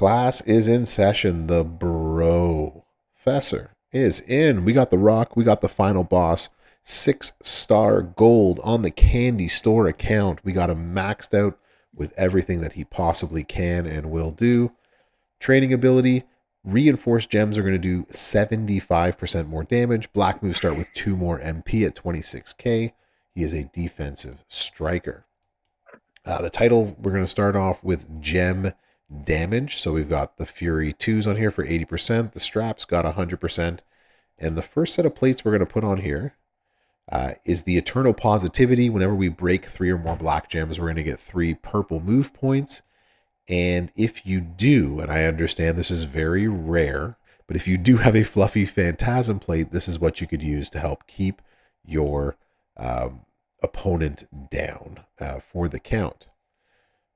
Class is in session. The Brofessor is in. We got the Rock. We got the final boss. 6-star gold on the Candy Store account. We got him maxed out with everything that he possibly can and will do. Training ability. Reinforced gems are going to do 75% more damage. Black moves start with 2 more MP at 26k. He is a defensive striker. The title, we're going to start off with gem damage. So we've got the Fury 2s on here for 80%. The straps got 100%. And the first set of plates we're going to put on here is the Eternal Positivity. Whenever we break 3 or more black gems, we're going to get 3 purple move points. And if you do, and I understand this is very rare, but if you do have a fluffy phantasm plate, this is what you could use to help keep your opponent down for the count.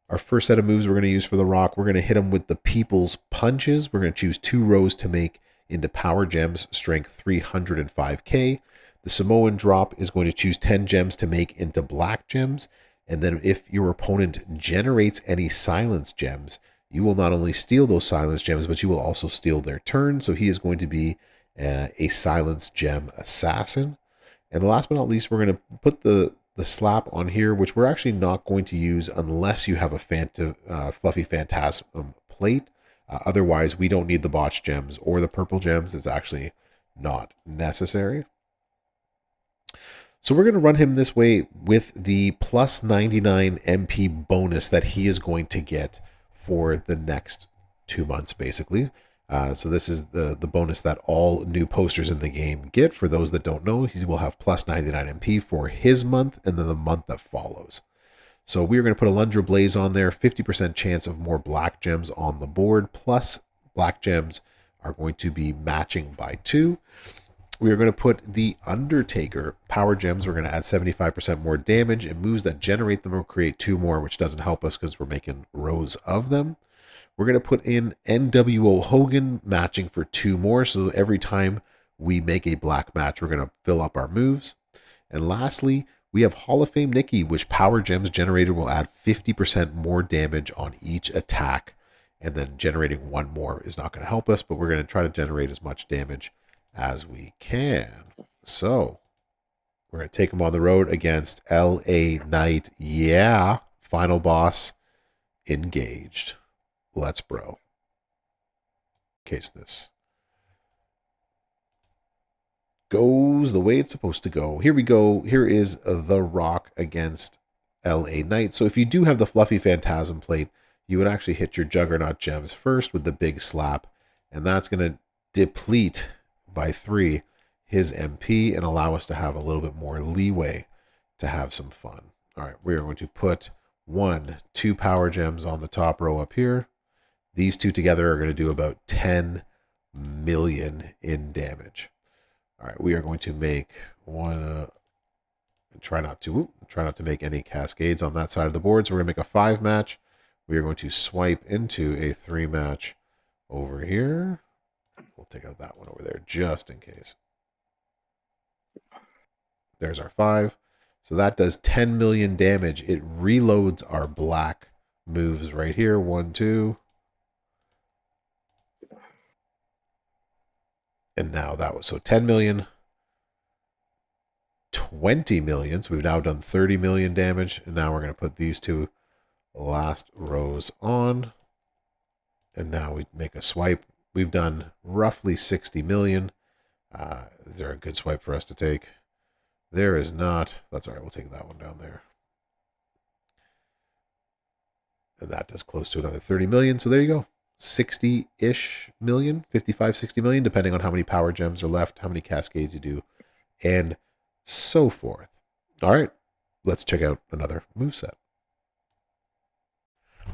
Our first set of moves we're going to use for the Rock, we're going to hit him with the People's Punches. We're going to choose 2 rows to make into Power Gems, strength 305k. The Samoan Drop is going to choose 10 gems to make into Black Gems. And then if your opponent generates any silence gems, you will not only steal those silence gems, but you will also steal their turn. So he is going to be a silence gem assassin. And last but not least, we're going to put the slap on here, which we're actually not going to use unless you have a fluffy phantasm plate. Otherwise, we don't need the botch gems or the purple gems. It's actually not necessary. So we're going to run him this way with the plus 99 MP bonus that he is going to get for the next 2 months, basically. So this is the bonus that all new posters in the game get. For those that don't know, he will have plus 99 MP for his month and then the month that follows. So we're going to put a Lundra Blaze on there, 50% chance of more black gems on the board, plus black gems are going to be matching by 2. We are going to put the Undertaker Power Gems. We're going to add 75% more damage, and moves that generate them will create 2 more, which doesn't help us because we're making rows of them. We're going to put in NWO Hogan matching for 2 more. So every time we make a black match, we're going to fill up our moves. And lastly, we have Hall of Fame Nikki, which Power Gems generated will add 50% more damage on each attack. And then generating 1 more is not going to help us, but we're going to try to generate as much damage as we can. So we're going to take him on the road against LA Knight. Yeah. Final boss engaged. Let's bro. In case this goes the way it's supposed to go. Here we go. Here is the Rock against LA Knight. So if you do have the fluffy phantasm plate, you would actually hit your Juggernaut gems first with the big slap. And that's going to deplete by 3 his MP and allow us to have a little bit more leeway to have some fun. All right, we are going to put 2 power gems on the top row up here. These 2 together are going to do about 10 million in damage. All right, we are going to make one. Try not to make any cascades on that side of the board. So we're going to make a 5 match. We are going to swipe into a 3 match over here. We'll take out that one over there just in case. There's our 5. So that does 10 million damage. It reloads our black moves right here. 1, 2. And now that was, so 10 million, 20 million. So we've now done 30 million damage. And now we're going to put these 2 last rows on. And now we make a swipe. We've done roughly 60 million. Is there a good swipe for us to take? There is not. That's all right. We'll take that one down there. And that does close to another 30 million. So there you go. 60-ish million, 55, 60 million, depending on how many power gems are left, how many cascades you do, and so forth. All right. Let's check out another moveset.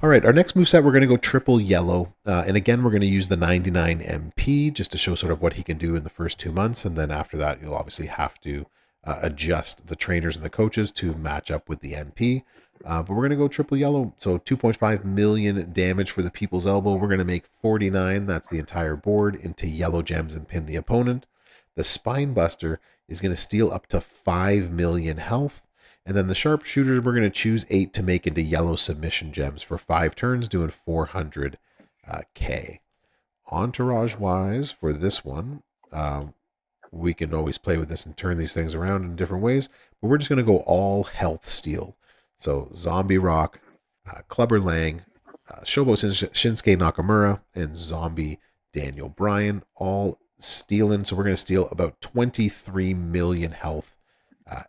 All right, our next moveset, we're going to go triple yellow. And again, we're going to use the 99 MP just to show sort of what he can do in the first 2 months. And then after that, you'll obviously have to adjust the trainers and the coaches to match up with the MP. But we're going to go triple yellow. So 2.5 million damage for the People's Elbow. We're going to make 49, that's the entire board, into yellow gems and pin the opponent. The Spine Buster is going to steal up to 5 million health. And then the Sharpshooters, we're going to choose 8 to make into yellow submission gems for 5 turns, doing 400 K. Entourage-wise, for this one, we can always play with this and turn these things around in different ways, but we're just going to go all health steel. So Zombie Rock, Clubber Lang, Shobo Shinsuke Nakamura, and Zombie Daniel Bryan, all stealing. So we're going to steal about 23 million health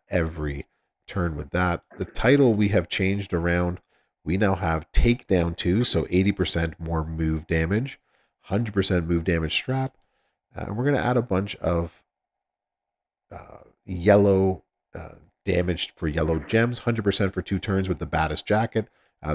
every turn with that. The title we have changed around. We now have Takedown 2, so 80% more move damage, 100% move damage strap. And we're going to add a bunch of yellow damaged for yellow gems, 100% for 2 turns with the baddest jacket.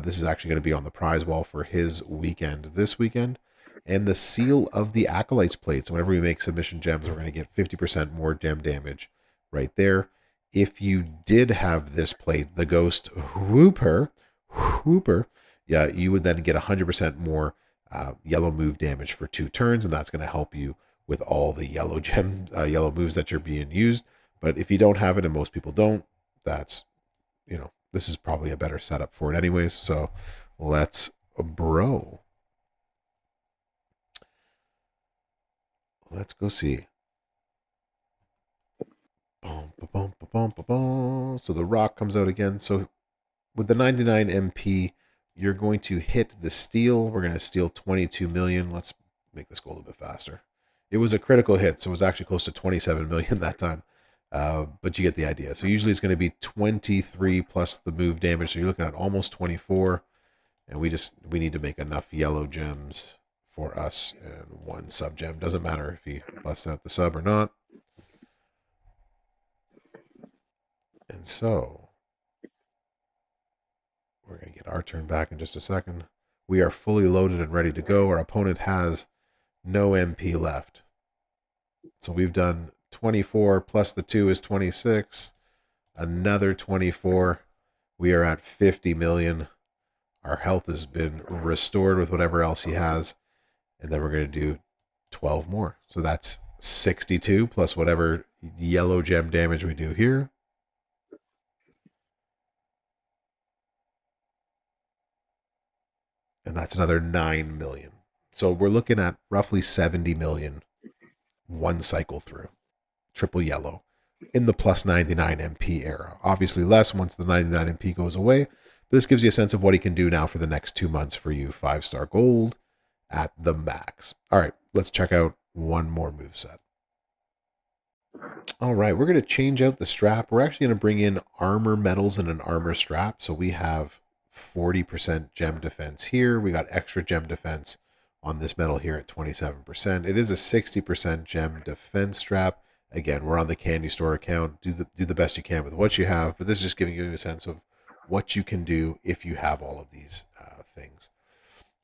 This is actually going to be on the prize wall for his weekend this weekend. And the Seal of the Acolytes plate. So whenever we make submission gems, we're going to get 50% more gem damage right there. If you did have this plate, the Ghost Whooper, yeah, you would then get 100% more yellow move damage for 2 turns, and that's going to help you with all the yellow yellow moves that are being used. But if you don't have it, and most people don't, that's, this is probably a better setup for it anyways. So let's bro. Let's go see. So the Rock comes out again. So with the 99 MP, you're going to hit the steal. We're going to steal 22 million. Let's make this go a little bit faster. It was a critical hit, so it was actually close to 27 million that time. But you get the idea. So usually it's going to be 23 plus the move damage. So you're looking at almost 24. And we need to make enough yellow gems for us and 1 sub gem. Doesn't matter if he busts out the sub or not. And so we're going to get our turn back in just a second. We are fully loaded and ready to go. Our opponent has no MP left. So we've done 24 plus the 2 is 26. Another 24. We are at 50 million. Our health has been restored with whatever else he has. And then we're going to do 12 more. So that's 62 plus whatever yellow gem damage we do here. And that's another 9 million. So we're looking at roughly 70 million 1 cycle through. Triple yellow in the plus 99 MP era. Obviously less once the 99 MP goes away. But this gives you a sense of what he can do now for the next 2 months for you. 5-star gold at the max. All right, let's check out one more moveset. All right, we're going to change out the strap. We're actually going to bring in armor medals and an armor strap. So we have 40% gem defense here. We got extra gem defense on this medal here at 27%. It is a 60% gem defense strap. Again, we're on the candy store account. Do the best you can with what you have, but this is just giving you a sense of what you can do if you have all of these things.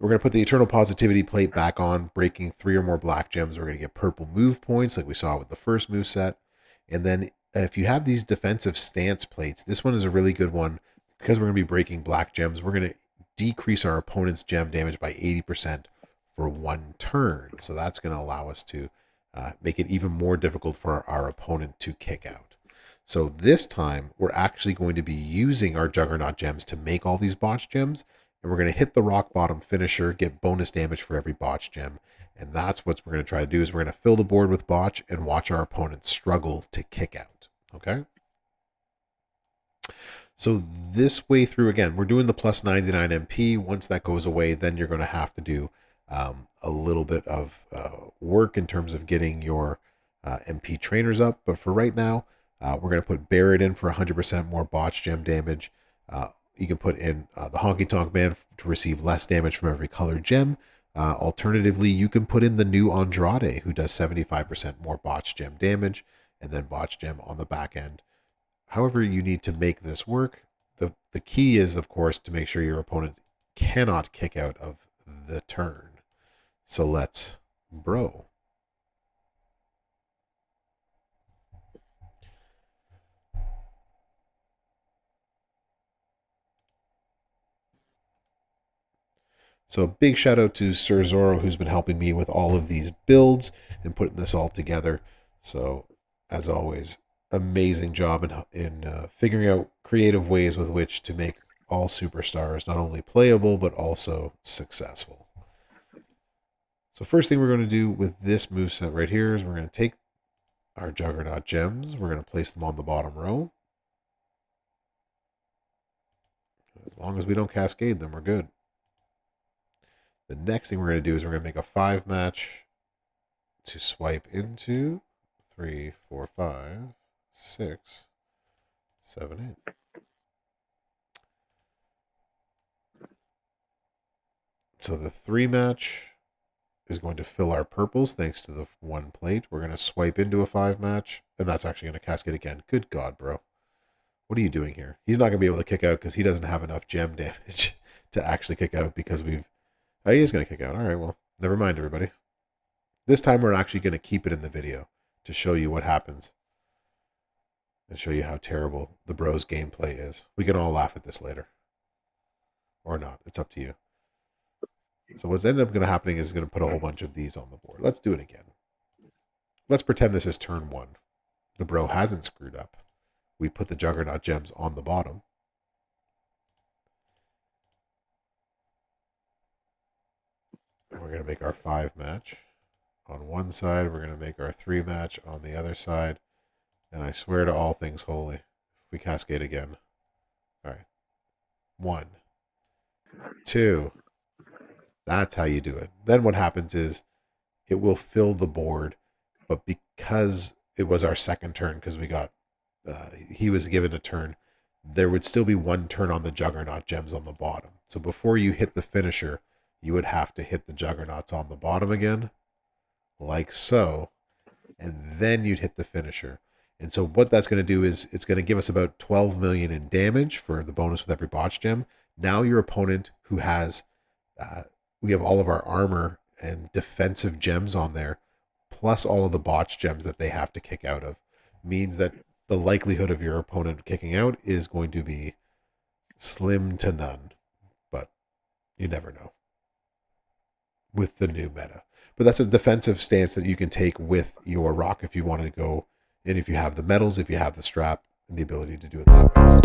We're going to put the Eternal Positivity plate back on, breaking 3 or more black gems. We're going to get purple move points like we saw with the first move set. And then if you have these defensive stance plates, this one is a really good one because we're going to be breaking black gems. We're going to decrease our opponent's gem damage by 80% for 1 turn. So that's going to allow us to make it even more difficult for our opponent to kick out. So this time, we're actually going to be using our Juggernaut gems to make all these botch gems. And we're going to hit the rock bottom finisher, get bonus damage for every botch gem. And that's what we're going to try to do is we're going to fill the board with botch and watch our opponent struggle to kick out. Okay? So this way through, again, we're doing the plus 99 MP. Once that goes away, then you're going to have to do a little bit of work in terms of getting your MP trainers up. But for right now, we're going to put Barrett in for 100% more botch gem damage. You can put in the Honky Tonk Man to receive less damage from every colored gem. Alternatively, you can put in the new Andrade, who does 75% more botch gem damage, and then botch gem on the back end. However you need to make this work. The key is, of course, to make sure your opponent cannot kick out of the turn. So let's bro. So a big shout out to Sir Zoro, who's been helping me with all of these builds and putting this all together. So as always, amazing job in figuring out creative ways with which to make all superstars not only playable, but also successful. So first thing we're going to do with this moveset right here is we're going to take our Juggernaut gems. We're going to place them on the bottom row. As long as we don't cascade them, we're good. The next thing we're going to do is we're going to make a 5 match to swipe into 3, 4, 5, 6, 7, 8. So the 3 match is going to fill our purples thanks to the 1 plate. We're going to swipe into a 5 match, and that's actually going to cascade again. Good God, bro. What are you doing here? He's not going to be able to kick out because he doesn't have enough gem damage to actually kick out because we've... Oh, he is going to kick out. All right, well, never mind, everybody. This time we're actually going to keep it in the video to show you what happens and show you how terrible the bros gameplay is. We can all laugh at this later. Or not. It's up to you. So what's ended up going to happening is going to put a whole bunch of these on the board. Let's do it again. Let's pretend this is turn 1. The bro hasn't screwed up. We put the Juggernaut gems on the bottom. And we're going to make our 5 match. On one side, we're going to make our 3 match on the other side. And I swear to all things holy, if we cascade again. All right. 1, 2. That's how you do it. Then what happens is it will fill the board, but because it was our second turn, because we got, he was given a turn, there would still be 1 turn on the Juggernaut gems on the bottom. So before you hit the finisher, you would have to hit the Juggernauts on the bottom again, like so, and then you'd hit the finisher. And so what that's going to do is it's going to give us about 12 million in damage for the bonus with every botch gem. Now your opponent who has... we have all of our armor and defensive gems on there, plus all of the botch gems that they have to kick out of, means that the likelihood of your opponent kicking out is going to be slim to none. But you never know with the new meta. But that's a defensive stance that you can take with your rock if you want to go, and if you have the medals, if you have the strap, and the ability to do it that way.